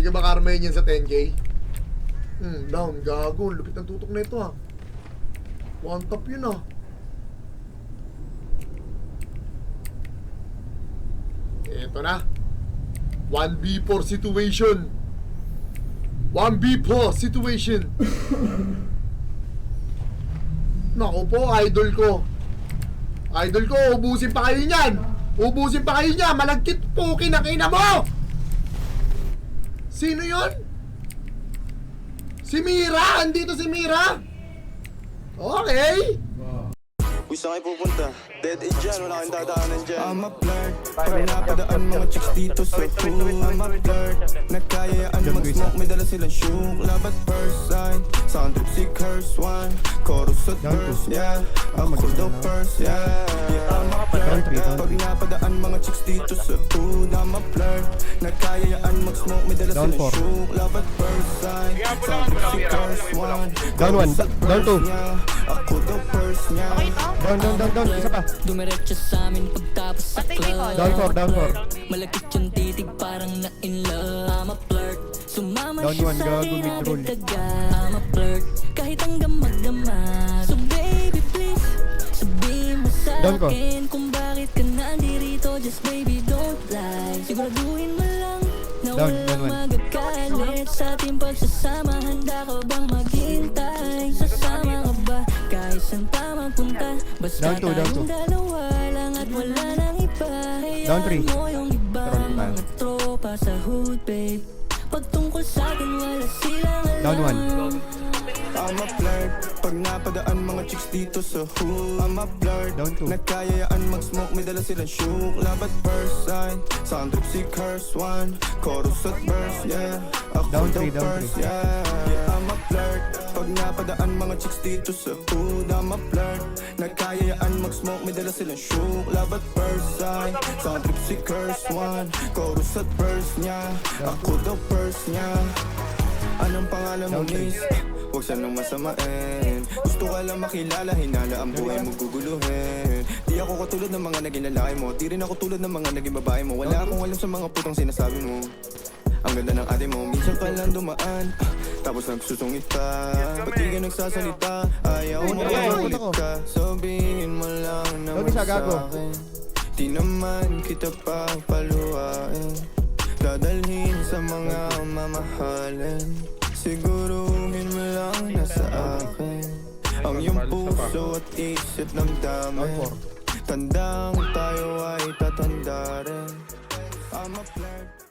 ka ba karmahin yan sa 10k? Down, gago. Lupit ng tutok na ito ha. One tap yun ha. Ito na. 1v4 situation. 1v4 situation. Naku po, idol ko. Idol ko, ubusin pa kayo niyan. Ubusin pa kayo niyan. Malagkit po, kinakina mo. Sino yon? Si Mira. Andito si Mira. Okay. Gusto kayo pupunta? Dead end dyan, wala kang dadaanan dyan. I'm a flirt, pag napadaan mga chicks dito sa pool. I'm a flirt, nagkayaan mag-smoke, may dala silang shook. Love at first sight, sound trip si curse one. Chorus at verse, yeah. Ako daw first, yeah. I'm a flirt, pag napadaan mga chicks dito sa pool. I'm a flirt, nagkayaan mag-smoke, may dala silang shook. Love at first sight, sound trip si curse one. Down 1, down 2. Ako daw first, yeah. Down, isa pa. Dumiretso sa amin pagtapos sa club. Down 4. Malagkit yung titig parang na in love. I'm a flirt. Sumama Down siya one, sa gago, akin mid-roll. agad-agad. I'm a flirt. Kahit hanggang magdamag. So baby please, sabihin mo sa Down ko. akin kung bakit ka nandirito. Just baby don't lie. Siguraduhin mo lang na Down walang one. magagalit sa ating pagsasama. Handa ka bang maghintay? Sasama ka ba kahit saan pa mapunta? Basta Down two, down two. tayong dalawa lang at wala nang iba. Down three. Hayaan mo yung iba, Troll pa. mga tropa sa hood, babe. Pagtungkol sa'kin, wala silang alam. Down 1. I'm a flirt, pag napadaan mga chicks dito sa hood. I'm a flirt, Down 2. nagkayaan mag-smoke, may dala silang shook. Love at first sight, sound trip si curse one. Chorus at verse, yeah. Ako Down daw three, down first, three. yeah. I'm a flirt, pag napadaan mga chicks dito sa hood. I'm a flirt, nagkayaan mag-smoke, may dala silang shook. Love at first sight, sound trip si curse one. Chorus at verse, yeah. Ako daw first, yeah. Anong pangalan mo, miss? Huwag sanang masamain. Gusto ka lang makilala, hinala ang buhay mo guguluhin. Di ako katulad ng mga naging lalaki mo. Di rin ako tulad ng mga naging babae mo. Wala akong alam sa mga putang sinasabi mo. Ang ganda ng ate mo, minsan ka lang dumaan, tapos nagsusungit ka. Ba't di ka nagsasalita? Ayaw mo ulit ka. Sabihin mo lang naman sa'kin, di naman kita papaluhain. Dadalhin sa mga mamahalin. Siguruhin mo lang na sa akin ang iyong puso at isip ng dami. Tandang tayo ay tatanda rin. I'm a flirt.